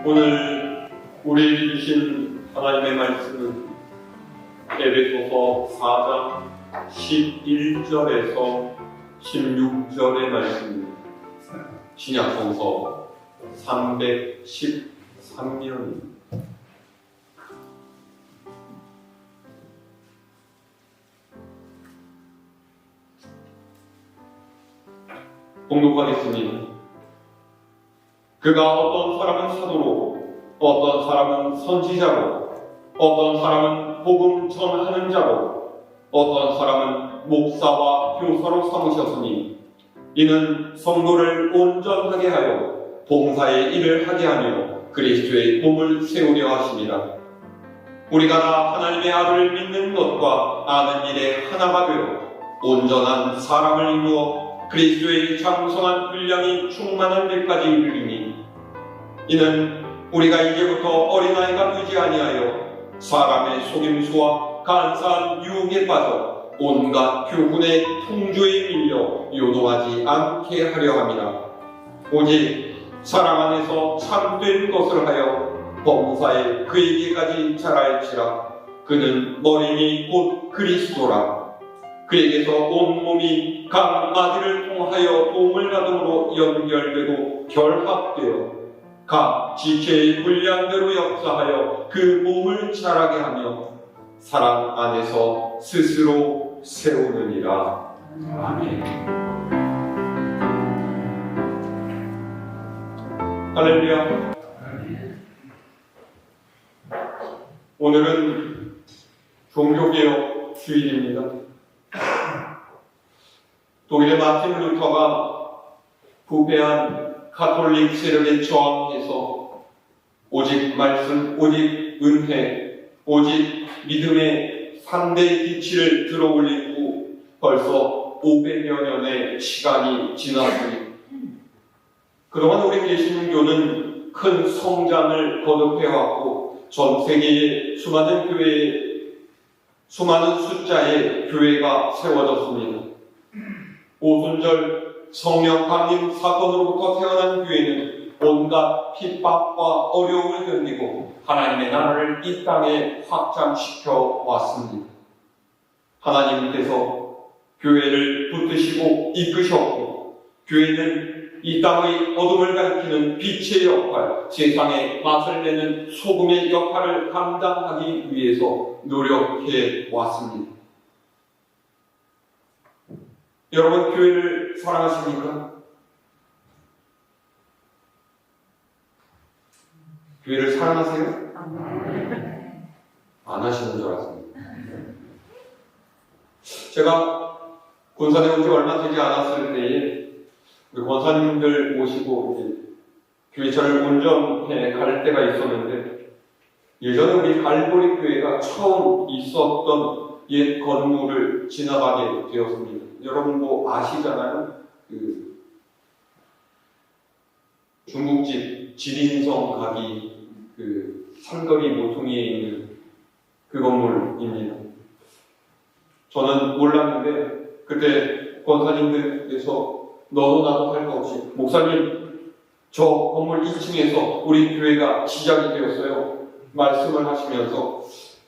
오늘 우리에게 주신 하나님의 말씀은 에베소서 4장 11절에서 16절의 말씀입니다. 신약성서 313면입니다. 봉독하겠습니다. 그가 어떤 사람은 사도로, 어떤 사람은 선지자로, 어떤 사람은 복음 전하는 자로, 어떤 사람은 목사와 교사로 삼으셨으니 이는 성도를 온전하게 하여 봉사의 일을 하게 하며 그리스도의 몸을 세우려 하십니다. 우리가 다 하나님의 아들을 믿는 것과 아는 일에 하나가 되어 온전한 사람을 이루어 그리스도의 장성한 분량이 충만한 데까지 이르리니 이는 우리가 이제부터 어린아이가 되지 아니하여 사람의 속임수와 간사한 유혹에 빠져 온갖 교훈의 풍조에 밀려 요동하지 않게 하려 함이라. 오직 사랑 안에서 참된 것을 하여 범사에 그에게까지 자랄지라. 그는 머리니 곧 그리스도라. 그에게서 온몸이 각 마디를 통하여 도움을 받음으로 연결되고 결합되어 각 지체의 분량대로 역사하여 그 몸을 자라게 하며 사랑 안에서 스스로 세우느니라. 아멘. 할렐루야. 오늘은 종교개혁 주일입니다. 독일의 마틴 루터가 부패한 가톨릭 세력에 저항해서 오직 말씀, 오직 은혜, 오직 믿음의 3대 기치를 들어올린 후 벌써 500여 년의 시간이 지났습니다. 그동안 우리 개신교는 큰 성장을 거듭해왔고 전 세계의 수많은 숫자의 교회가 세워졌습니다. 오순절 성령 강림 사건으로부터 태어난 교회는 온갖 핍박과 어려움을 견디고 하나님의 나라를 이 땅에 확장시켜 왔습니다. 하나님께서 교회를 붙드시고 이끄셨고 교회는 이 땅의 어둠을 가리키는 빛의 역할, 세상에 맛을 내는 소금의 역할을 감당하기 위해서 노력해 왔습니다. 여러분, 교회를 사랑하십니까? 교회를 사랑하세요? 안 하시는 줄 알았습니다. 제가 군산에 온 지 얼마 되지 않았을 때에 우리 권사님들 모시고 교회차를 운전해 갈 때가 있었는데 예전에 우리 갈보리 교회가 처음 있었던 옛 건물을 지나가게 되었습니다. 여러분 뭐 아시잖아요? 중국집 지린성 가기 삼거리 모퉁이에 있는 그 건물입니다. 저는 몰랐는데 그때 권사님들께서 너도 나도 할 거 없이 목사님 저 건물 2층에서 우리 교회가 시작이 되었어요. 말씀을 하시면서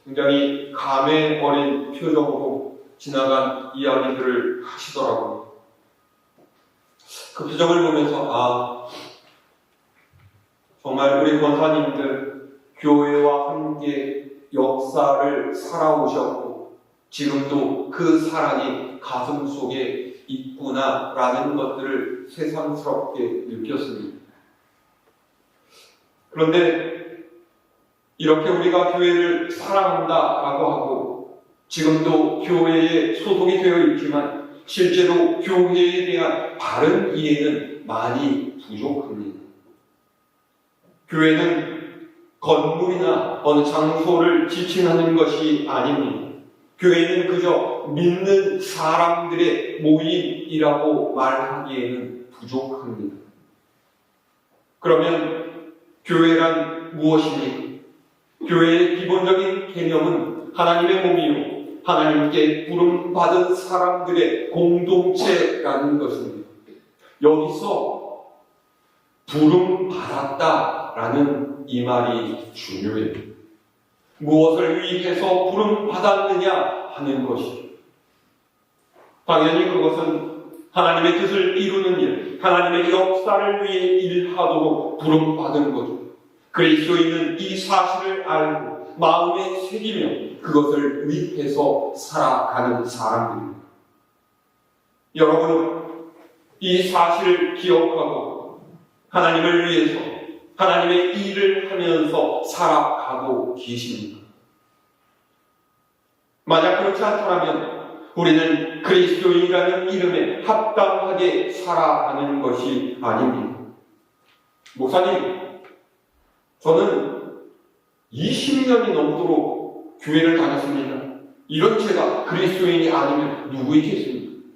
굉장히 감회 어린 표정으로 지나간 이야기들을 하시더라고요. 그 표정을 보면서 정말 우리 권사님들 교회와 함께 역사를 살아오셨고 지금도 그 사랑이 가슴 속에 있구나라는 것들을 새삼스럽게 느꼈습니다. 그런데 이렇게 우리가 교회를 사랑한다라고 하고 지금도 교회에 소속이 되어 있지만 실제로 교회에 대한 바른 이해는 많이 부족합니다. 교회는 건물이나 어느 장소를 지칭하는 것이 아닙니다. 교회는 그저 믿는 사람들의 모임이라고 말하기에는 부족합니다. 그러면 교회란 무엇입니까? 교회의 기본적인 개념은 하나님의 몸이요 하나님께 부름받은 사람들의 공동체라는 것입니다. 여기서 부름받았다 라는 이 말이 중요해요. 무엇을 위해서 부름받았느냐 하는 것이. 당연히 그것은 하나님의 뜻을 이루는 일, 하나님의 역사를 위해 일하도록 부름받은 거죠. 그리스도인은 이 사실을 알고 마음에 새기며 그것을 위해서 살아가는 사람들입니다. 여러분은 이 사실을 기억하고 하나님을 위해서 하나님의 일을 하면서 살아가고 계십니다. 만약 그렇지 않다면 우리는 그리스도인이라는 이름에 합당하게 살아가는 것이 아닙니다. 목사님, 저는 20년이 넘도록 교회를 다녔습니다. 이런 제가 그리스도인이 아니면 누구 있겠습니까?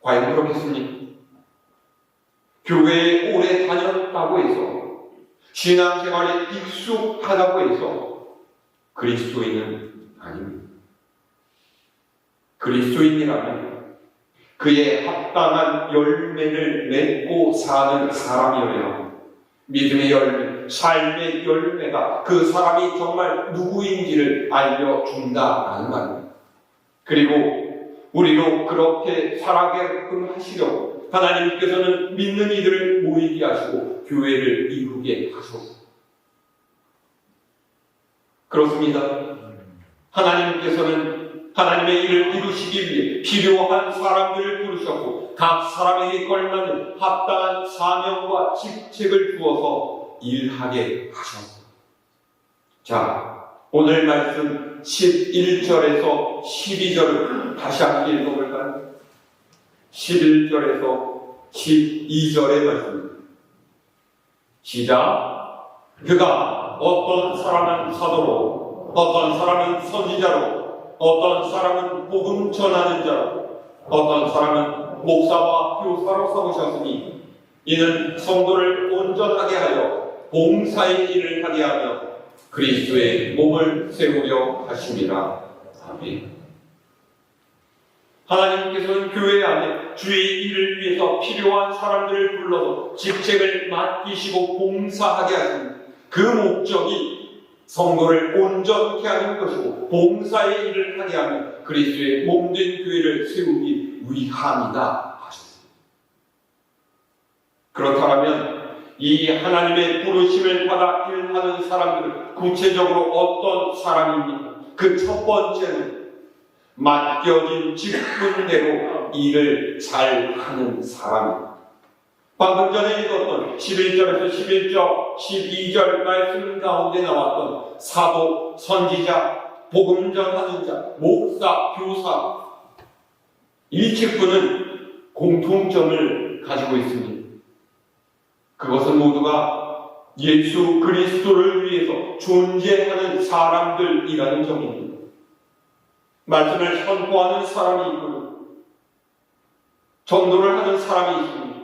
과연 그렇겠습니까? 교회에 오래 다녔다고 해서 신앙생활에 익숙하다고 해서 그리스도인은 아닙니다. 그리스도인이라면 그의 합당한 열매를 맺고 사는 사람이어야 합니다. 믿음의 열매, 삶의 열매가 그 사람이 정말 누구인지를 알려준다라는 말입니다. 그리고 우리로 그렇게 살아가게끔 하시려고 하나님께서는 믿는 이들을 모이게 하시고 교회를 이루게 하셨습니다. 그렇습니다. 하나님께서는 하나님의 일을 이루시기 위해 필요한 사람들을 부르셨고 각 사람에게 걸맞는 합당한 사명과 직책을 주어서 일하게 하셨습니다. 자, 오늘 말씀 11절에서 12절을 다시 함께 읽어볼까요? 11절에서 12절의 말씀입니다. 시작. 그가 어떤 사람은 사도로, 어떤 사람은 선지자로, 어떤 사람은 복음 전하는 자로, 어떤 사람은 목사와 교사로 삼으셨으니 이는 성도를 온전하게 하여 봉사의 일을 하게 하며 그리스도의 몸을 세우려 하심이라. 아멘. 하나님께서는 교회 안에 주의 일을 위해서 필요한 사람들을 불러서 직책을 맡기시고 봉사하게 하십니다. 그 목적이 성도를 온전케 하는 것이고 봉사의 일을 하게 하며 그리스도의 몸된 교회를 세우기 위함이다 하셨습니다. 그렇다면 이 하나님의 부르심을 받아 일하는 사람들은 구체적으로 어떤 사람입니까? 그 첫 번째는 맡겨진 직분대로 일을 잘 하는 사람입니다. 방금 전에 읽었던 11절에서 11절, 12절 말씀 가운데 나왔던 사도, 선지자, 복음 전하는 자, 목사, 교사, 이 직분은 공통점을 가지고 있습니다. 그것은 모두가 예수 그리스도를 위해서 존재하는 사람들이라는 점입니다. 말씀을 선포하는 사람이 있고 전도를 하는 사람이 있습니다.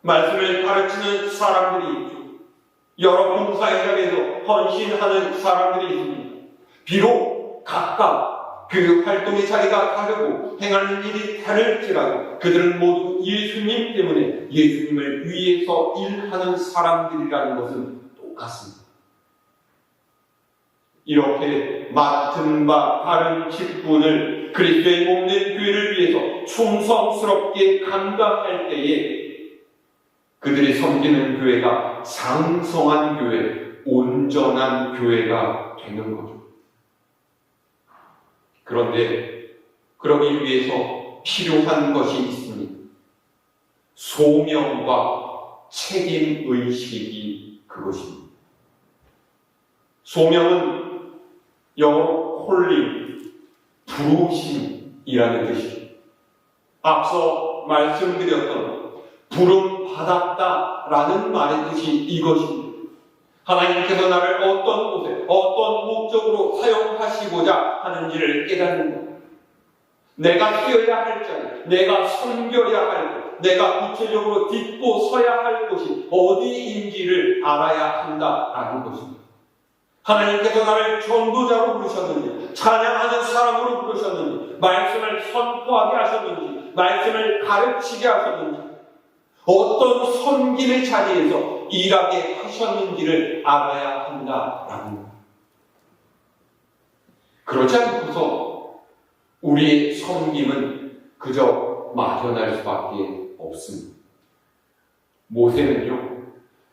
말씀을 가르치는 사람들이 있죠. 여러 봉사의 자리에서 헌신하는 사람들이 있습니다. 비록 각각 그 활동의 자리가 다르고 행하는 일이 다를지라도 그들은 모두 예수님 때문에 예수님을 위해서 일하는 사람들이라는 것은 똑같습니다. 이렇게 맡은 바 다른 직분을 그리스도의 몸된 교회를 위해서 충성스럽게 감당할 때에 그들이 섬기는 교회가 상성한 교회, 온전한 교회가 되는 거죠. 그런데 그러기 위해서 필요한 것이 있습니다. 소명과 책임의식이 그것입니다. 소명은 영어로 calling, 부르심이라는 뜻이죠. 앞서 말씀드렸던 부름 받았다라는 말의 뜻이 이것입니다. 하나님께서 나를 어떤 곳에 어떤 목적으로 사용하시고자 하는지를 깨닫는 것. 내가 쓰여야 할 자리, 내가 섬겨야 할 것, 내가 구체적으로 딛고 서야 할 곳이 어디인지를 알아야 한다라는 것입니다. 하나님께서 나를 전도자로 부르셨는지, 찬양하는 사람으로 부르셨는지, 말씀을 선포하게 하셨는지, 말씀을 가르치게 하셨는지, 어떤 섬김의 자리에서 일하게 하셨는지를 알아야 한다라는 것. 그렇지 않고서 우리의 섬김은 그저 막연할 수밖에 없습니다. 모세는요,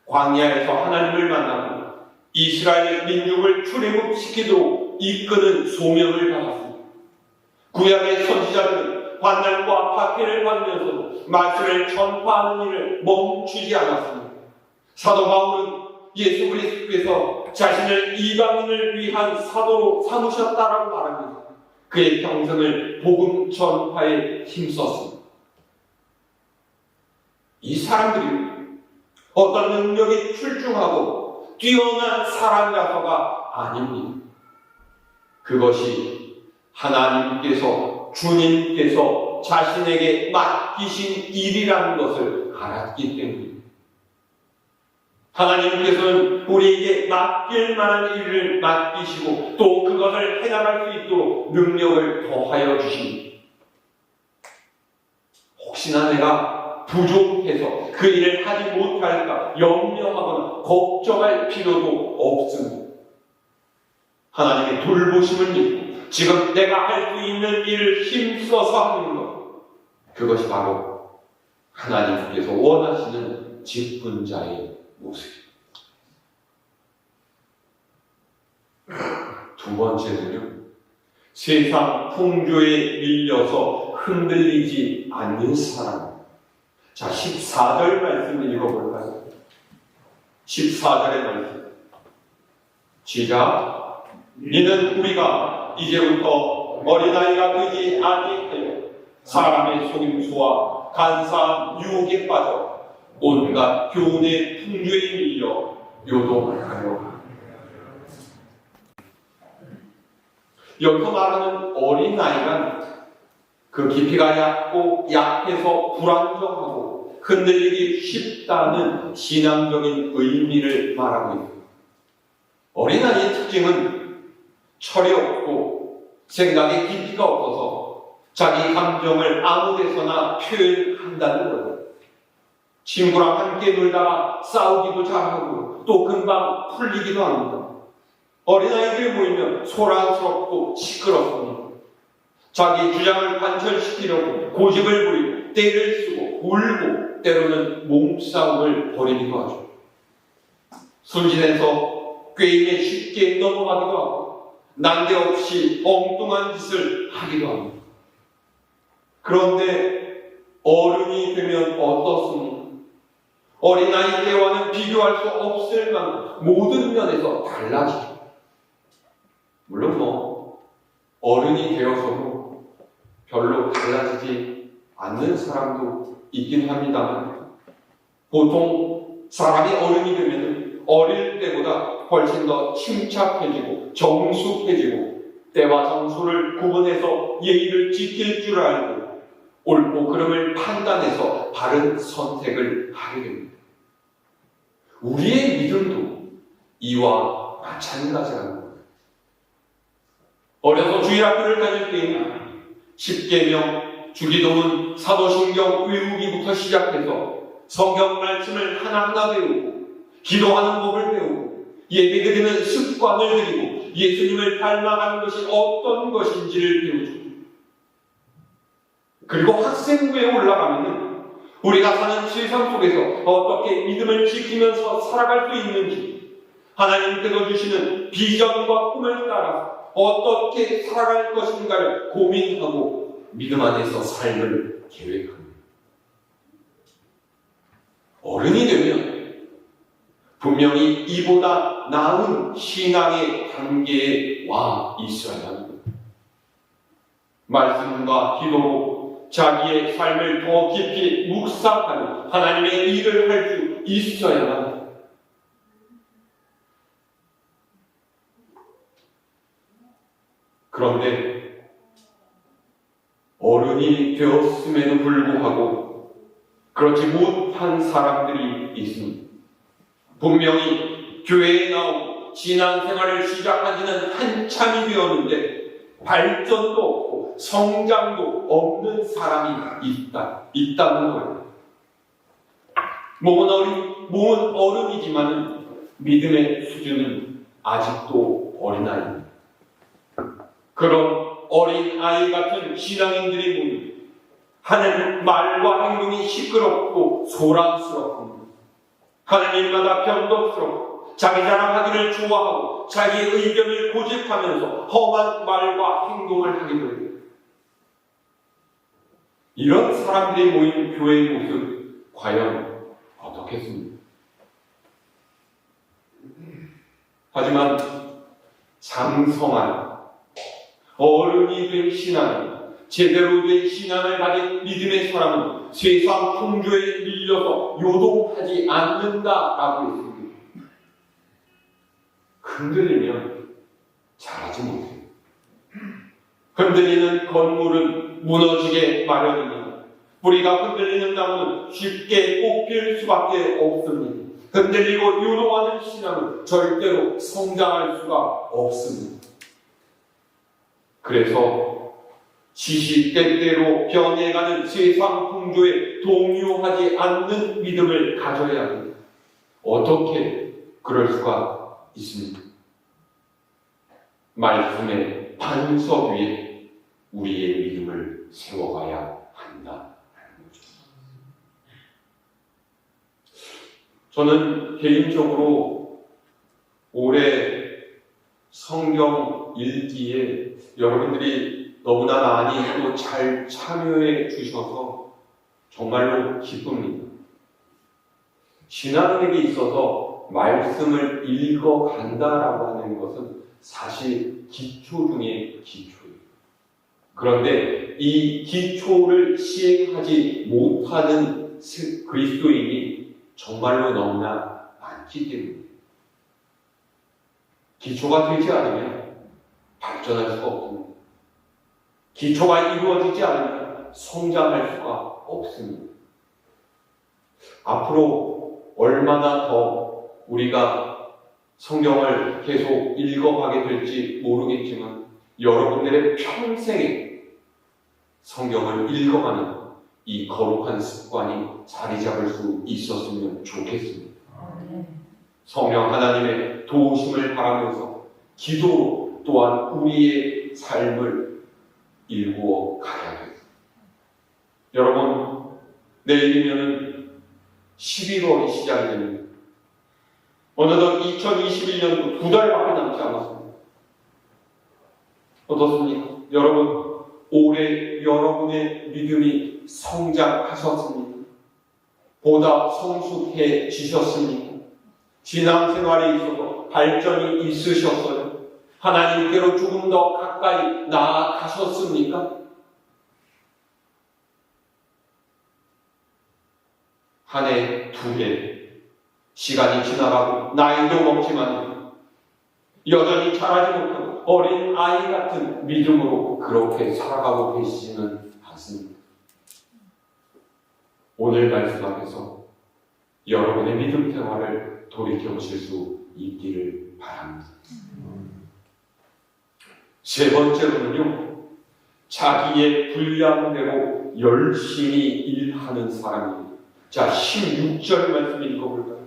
광야에서 하나님을 만나고 이스라엘 민족을 출애굽시키도록 이끄는 소명을 받았습니다. 구약의 선지자들은 환난과 박해를 받으면서도 말씀을 전파하는 일을 멈추지 않았습니다. 사도 바울은 예수 그리스도께서 자신을 이방인을 위한 사도로 삼으셨다라고 말합니다. 그의 평생을 복음 전파에 힘썼습니다. 이 사람들이 어떤 능력이 출중하고 뛰어난 사람이라서가 아닙니다. 그것이 하나님께서, 주님께서 자신에게 맡기신 일이라는 것을 알았기 때문입니다. 하나님께서는 우리에게 맡길 만한 일을 맡기시고 또 그것을 해나갈 수 있도록 능력을 더하여 주십니다. 혹시나 내가 부족해서 그 일을 하지 못할까 염려하거나 걱정할 필요도 없습니다. 하나님의 돌보심을 믿고 지금 내가 할 수 있는 일을 힘써서 하는 것, 그것이 바로 하나님께서 원하시는 직분자의 모습입니다. 두 번째는요, 세상 풍조에 밀려서 흔들리지 않는 사람. 자, 14절 말씀을 읽어볼까요? 14절의 말씀. 시작. 이는 우리가 이제부터 어린아이가 되지 아니하여 사람의 속임수와 간사한 유혹에 빠져 온갖 교훈의 풍조에 밀려 요동하여. 여기서 말하는 어린아이란 그 깊이가 얕고 약해서 불안정하고 흔들리기 쉽다는 신앙적인 의미를 말하고 있습니다. 어린아이의 특징은 철이 없고 생각에 깊이가 없어서 자기 감정을 아무 데서나 표현한다는 거예요. 친구랑 함께 놀다가 싸우기도 잘하고 또 금방 풀리기도 합니다. 어린아이들이 모이면 소란스럽고 시끄럽습니다. 자기 주장을 관철시키려고 고집을 부리고 떼를 쓰고 울고 때로는 몸싸움을 벌이기도 하죠. 순진해서 꾀임에 쉽게 넘어가기도 하고 난데없이 엉뚱한 짓을 하기도 합니다. 그런데 어른이 되면 어떻습니까? 어린아이 때와는 비교할 수 없을 만큼 모든 면에서 달라지죠. 물론 어른이 되어서도 별로 달라지지 않는 사람도 있긴 합니다만, 보통 사람이 어른이 되면 어릴 때보다 훨씬 더 침착해지고 정숙해지고 때와 장소를 구분해서 예의를 지킬 줄 알고 옳고 그름을 판단해서 바른 선택을 하게 됩니다. 우리의 믿음도 이와 마찬가지라는 거예요. 어려서 주일학교를 다닐 때에는 십계명, 주기도문, 사도신경 외우기부터 시작해서 성경 말씀을 하나하나 배우고 기도하는 법을 배우고 예배드리는 습관을 들이고 예수님을 닮아가는 것이 어떤 것인지를 배우죠. 그리고 학생부에 올라가면 우리가 사는 세상 속에서 어떻게 믿음을 지키면서 살아갈 수 있는지, 하나님께서 주시는 비전과 꿈을 따라 어떻게 살아갈 것인가를 고민하고 믿음 안에서 삶을 계획합니다. 어른이 되면 분명히 이보다 나은 신앙의 단계에 와 있어야 합니다. 말씀과 기도로 자기의 삶을 더 깊이 묵상하는 하나님의 일을 할 수 있어야 합니다. 그런데 어른이 되었음에도 불구하고 그렇지 못한 사람들이 있습니다. 분명히 교회에 나오고 신앙생활을 시작한 지는 한참이 되었는데 발전도 없고 성장도 없는 사람이 있다는 거예요. 몸은 어른이지만 믿음의 수준은 아직도 어린아이입니다. 그런 어린아이 같은 신앙인들이 모여 하는 말과 행동이 시끄럽고 소란스럽고 하는 일마다 변덕스럽고 자기 자랑하기를 좋아하고 자기의 의견을 고집하면서 험한 말과 행동을 하게 됩니다. 이런 사람들이 모인 교회의 모습 과연 어떻겠습니까? 하지만 장성한 어른이 된 신앙, 제대로 된 신앙을 가진 믿음의 사람은 세상 풍조에 밀려서 요동하지 않는다라고 했습니다. 흔들리면 잘하지 못해요. 흔들리는 건물은 무너지게 마련입니다. 뿌리가 흔들리는 나무는 쉽게 뽑힐 수밖에 없습니다. 흔들리고 요동하는 신앙은 절대로 성장할 수가 없습니다. 그래서 시시때때로 변해가는 세상 풍조에 동요하지 않는 믿음을 가져야 합니다. 어떻게 그럴 수가 있습니까? 말씀의 반석 위에 우리의 믿음을 세워가야 한다. 저는 개인적으로 올해 성경 읽기에 여러분들이 너무나 많이 또 잘 참여해 주셔서 정말로 기쁩니다. 신앙인에게 있어서 말씀을 읽어간다라고 하는 것은 사실 기초 중에 기초예요. 그런데 이 기초를 시행하지 못하는 그리스도인이 정말로 너무나 많기 때문입니다. 기초가 되지 않으면 발전할 수가 없습니다. 기초가 이루어지지 않으면 성장할 수가 없습니다. 앞으로 얼마나 더 우리가 성경을 계속 읽어가게 될지 모르겠지만 여러분들의 평생에 성경을 읽어가는 이 거룩한 습관이 자리 잡을 수 있었으면 좋겠습니다. 성령 하나님의 도우심을 바라면서 기도 또한 우리의 삶을 일구어 가야 됩니다. 여러분, 내일이면 11월이 시작이 됩니다. 어느덧 2021년도 2달밖에 남지 않았습니다. 어떻습니까? 여러분, 올해 여러분의 믿음이 성장하셨습니까? 보다 성숙해지셨습니까? 신앙생활에 있어서 발전이 있으셨어요? 하나님께로 조금 더 가까이 나아가셨습니까? 한 해, 두 해, 시간이 지나가고 나이도 먹지만 여전히 자라지 못하고 어린 아이 같은 믿음으로 그렇게 살아가고 계시지는 않습니다. 오늘 말씀 앞에서 여러분의 믿음 생활을 돌이켜보실 수 있기를 바랍니다. 세 번째로는요, 자기의 분량대로 열심히 일하는 사람입니다. 자, 16절 말씀 읽어볼까요?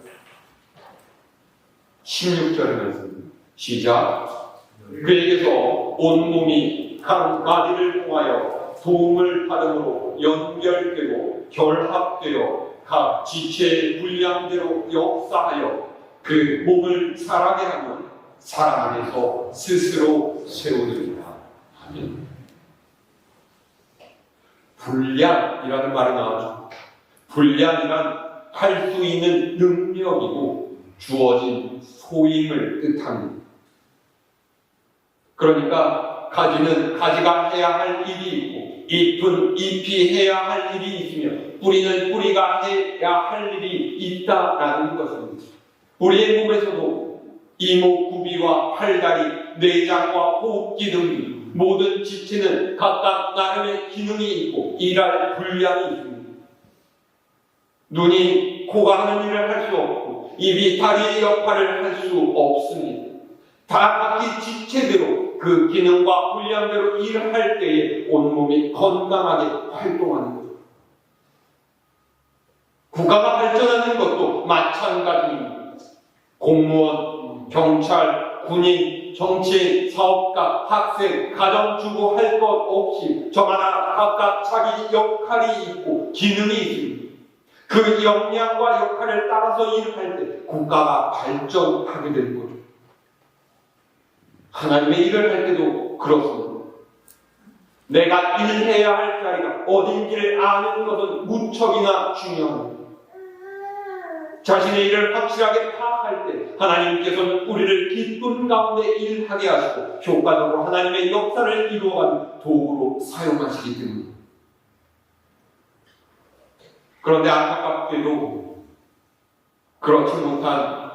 16절 말씀 시작. 그에게서 온몸이 각 마디를 통하여 도움을 받음으로 연결되고 결합되어 각 지체의 분량대로 역사하여 그 몸을 자라게 하면 사랑 안에서 스스로 세우느니라. 아멘. 분량이라는 말이 나오죠. 분량이란 할 수 있는 능력이고 주어진 소임을 뜻합니다. 그러니까 가지는 가지가 해야 할 일이 있고 잎은 잎이 해야 할 일이 있으며 뿌리는 뿌리가 해야 할 일이 있다라는 것입니다. 우리의 몸에서도 이목구비와 팔다리, 내장과 호흡기 등 모든 지체는 각각 나름의 기능이 있고 일할 분량이 있습니다. 눈이 코가 하는 일을 할 수 없고 입이 다리의 역할을 할 수 없습니다. 다 각기 지체대로 그 기능과 분량대로 일을 할 때에 온몸이 건강하게 활동하는 거죠. 국가가 발전하는 것 마찬가지입니다. 공무원, 경찰, 군인, 정치인, 사업가, 학생, 가정주부 할 것 없이 저마다 각각 자기 역할이 있고 기능이 있습니다. 그 역량과 역할을 따라서 일을 할 때 국가가 발전하게 될 거죠. 하나님의 일을 할 때도 그렇습니다. 내가 일해야 할 자리가 어딘지를 아는 것은 무척이나 중요합니다. 자신의 일을 확실하게 파악할 때 하나님께서는 우리를 기쁨 가운데 일하게 하시고 효과적으로 하나님의 역사를 이루어가는 도구로 사용하시기 때문입니다. 그런데 안타깝게도 그렇지 못한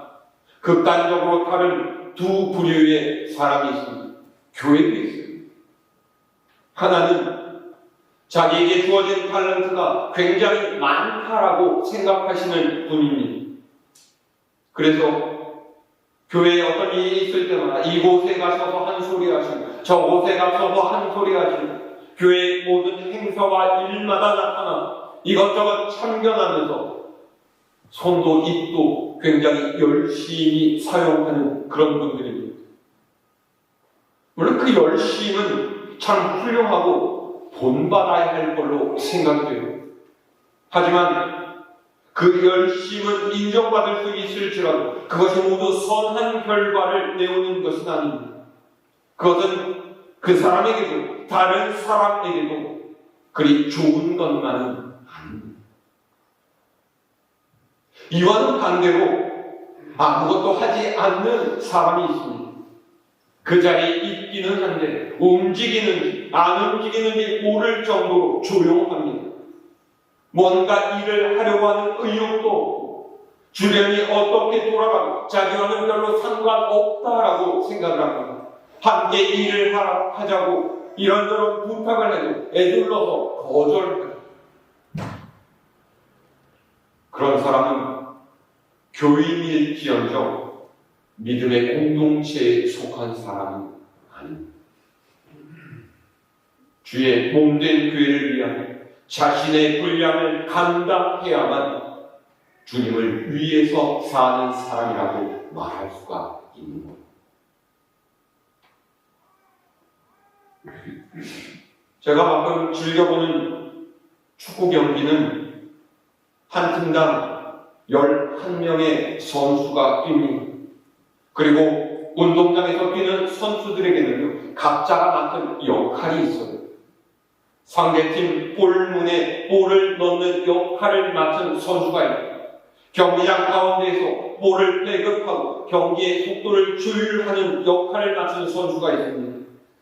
극단적으로 다른 두 부류의 사람이 있습니다. 교회도 있어요. 하나는 자기에게 주어진 탤런트가 굉장히 많다라고 생각하시는 분입니다. 그래서 교회에 어떤 일이 있을 때마다 이곳에 가셔서 한 소리 하시고 저곳에 가셔서 한 소리 하시고 교회의 모든 행사와 일마다 나타나 이것저것 참견하면서 손도 입도 굉장히 열심히 사용하는 그런 분들입니다. 물론 그 열심은 참 훌륭하고 본받아야 할 걸로 생각돼요. 하지만 그 열심은 인정받을 수 있을지라도 그것이 모두 선한 결과를 내오는 것은 아닙니다. 그것은 그 사람에게도 다른 사람에게도 그리 좋은 것만은 아닙니다. 이와는 반대로 아무것도 하지 않는 사람이 있습니다. 그 자리에 있기는 한데 움직이는지 안 움직이는지 모를 정도로 조용합니다. 뭔가 일을 하려고 하는 의욕도 없고 주변이 어떻게 돌아가도 자기와는 별로 상관없다라고 생각을 합니다. 함께 일을 하자고 이런저런 부탁을 해도 애둘러서 거절합니다. 그런 사람은 교인일지언정 믿음의 공동체에 속한 사람은 아닙니다. 주의 몸된 교회를 위한 자신의 분량을 감당해야만 주님을 위해서 사는 사람이라고 말할 수가 있는 겁니다. 제가 방금 즐겨보는 축구 경기는 한 팀당 11명의 선수가 뜁니다. 그리고 운동장에서 뛰는 선수들에게는 각자가 맡은 역할이 있어요. 상대팀 골문에 볼을 넣는 역할을 맡은 선수가 있고 경기장 가운데에서 볼을 배급하고 경기의 속도를 조율하는 역할을 맡은 선수가 있습니다.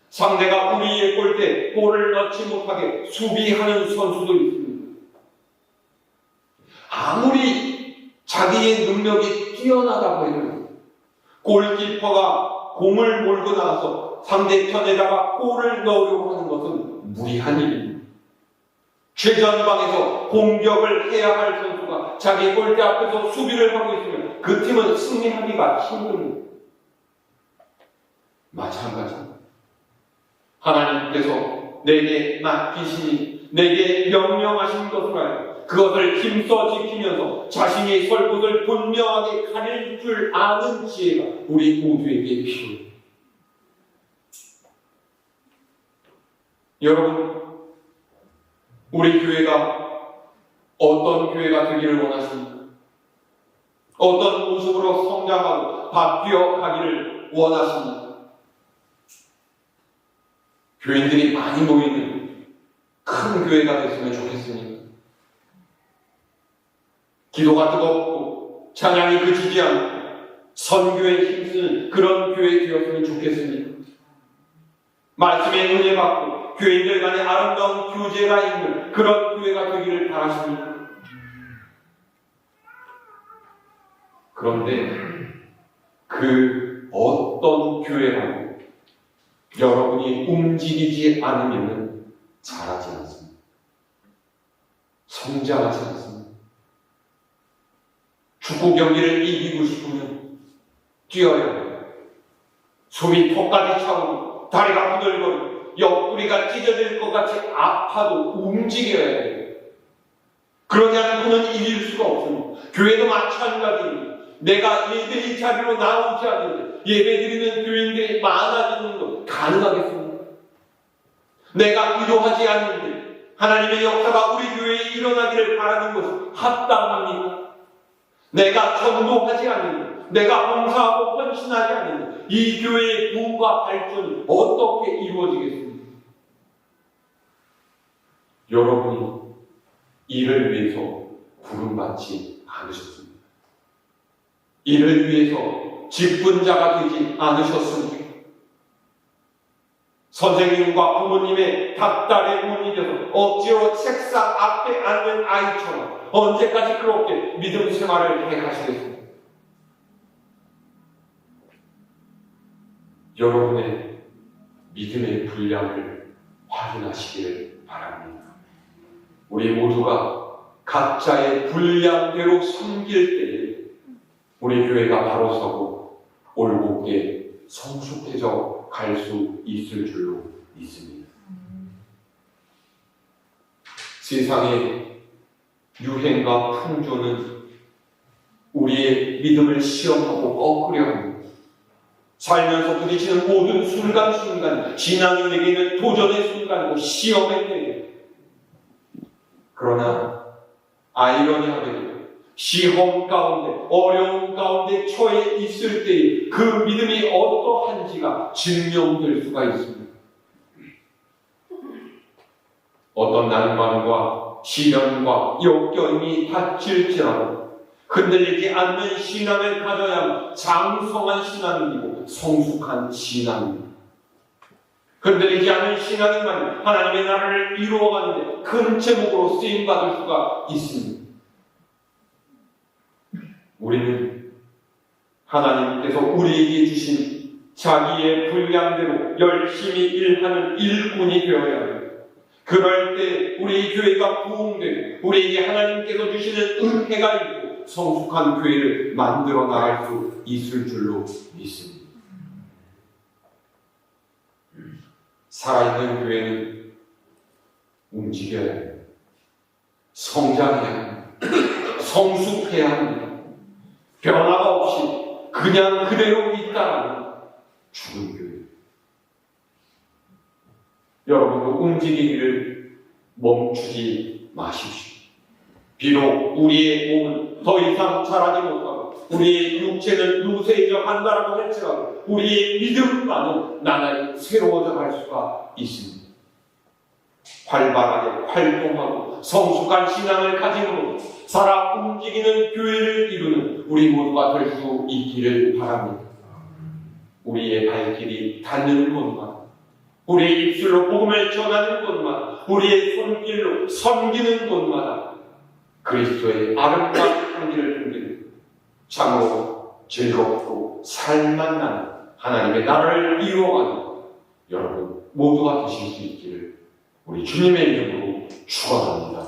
상대가 우리의 골대에 볼을 넣지 못하게 수비하는 선수도 있습니다. 아무리 자기의 능력이 뛰어나다고 해도 골키퍼가 공을 몰고 나가서 상대편에다가 골을 넣으려고 하는 것은 무리한 일입니다. 최전방에서 공격을 해야 할 선수가 자기 골대 앞에서 수비를 하고 있으면 그 팀은 승리하기가 힘듭니다. 마찬가지입니다. 하나님께서 내게 맡기시니 내게 명령하신 것을 알고 그것을 힘써 지키면서 자신이 설 곳을 분명하게 가릴 줄 아는 지혜가 우리 모두에게 필요해요. 여러분, 우리 교회가 어떤 교회가 되기를 원하십니까? 어떤 모습으로 성장하고 바뀌어 가기를 원하십니까? 교인들이 많이 모이는 큰 교회가 됐으면 좋겠습니다. 기도가 뜨겁고 찬양이 그치지 않고 선교에 힘쓰는 그런 교회 되었으면 좋겠습니다. 말씀의 은혜 받고 교인들 간에 아름다운 교제가 있는 그런 교회가 되기를 바라십니다. 그런데 그 어떤 교회라도 여러분이 움직이지 않으면 자라지 않습니다. 성장하지 않습니다. 축구 경기를 이기고 싶으면 뛰어야 해요. 숨이 턱까지 차오르고 다리가 후들거리고 옆구리가 찢어질 것 같이 아파도 움직여야 해요. 그러지 않고는 이길 수가 없습니다. 교회도 마찬가지입니다. 내가 예배의 자리로 나오지 않는데 예배드리는 교인들이 많아지는 것 가능하겠습니까? 내가 기도하지 않는데 하나님의 역사가 우리 교회에 일어나기를 바라는 것이 합당합니까? 내가 전도하지 않는데 내가 봉사하고 헌신하지 않는데 이 교회의 부흥과 발전이 어떻게 이루어지겠습니까? 여러분이 이를 위해서 부름받지 않으셨습니다. 이를 위해서 직분자가 되지 않으셨습니다. 선생님과 부모님의 닥달에 못 이겨서 억지로 책상 앞에 앉는 아이처럼 언제까지 그렇게 믿음 생활을 해가시겠습니까? 여러분의 믿음의 분량을 확인하시길 바랍니다. 우리 모두가 각자의 분량대로 섬길 때에 우리 교회가 바로 서고 올곧게 성숙해져 갈 수 있을 줄로 믿습니다. 세상의 유행과 풍조는 우리의 믿음을 시험하고 꺾으려 합니다. 살면서 부딪히는 모든 순간순간 신앙이 우리에게는 도전의 순간이고 시험의 때예요. 그러나 아이러니하게도 시험 가운데 어려움 가운데 처해 있을 때에 그 믿음이 어떠한지가 증명될 수가 있습니다. 어떤 난관과 시련과 역경이 닥칠지라도 흔들리지 않는 신앙을 가져야 장성한 신앙이고 성숙한 신앙입니다. 흔들리지 않는 신앙이만 하나님의 나라를 이루어가는데 큰 제목으로 쓰임받을 수가 있습니다. 우리는 하나님께서 우리에게 주신 자기의 분량대로 열심히 일하는 일꾼이 되어야 합니다. 그럴 때 우리 교회가 부흥되고 우리에게 하나님께서 주시는 은혜가 있고 성숙한 교회를 만들어 나갈 수 있을 줄로 믿습니다. 살아있는 교회는 움직여야 합니다. 성장해야 합니다. 성숙해야 합니다. 변화가 없이 그냥 그대로 있다는 죽은 교회. 여러분도 움직이기를 멈추지 마십시오. 비록 우리의 몸은 더 이상 자라지 못하고 우리의 육체는 누세해져 간다라고 할지라도 우리의 믿음만은 나날이 새로워져 갈 수가 있습니다. 활발하게 활동하고 성숙한 신앙을 가지고 살아 움직이는 교회를 이루는 우리 모두가 될 수 있기를 바랍니다. 우리의 발길이 닿는 곳마다, 우리의 입술로 복음을 전하는 곳마다, 우리의 손길로 섬기는 곳마다 그리스도의 아름다운 향기를 풍기는 참으로 즐겁고 살만난 하나님의 나라를 이루어가는 여러분 모두가 되실 수 있기를 우리 주님의 이름으로 축원합니다.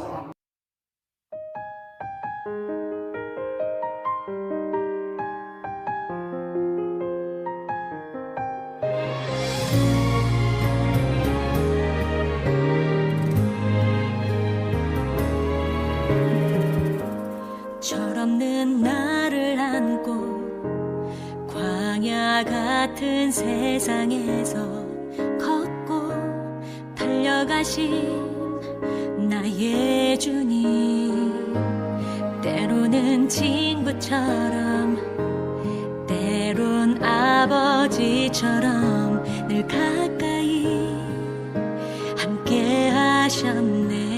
철없는 나를 안고 광야 같은 세상에서 걷고 달려가신 나의 주님, 때로는 친구처럼 때론 아버지처럼 늘 가까이 함께 하셨네.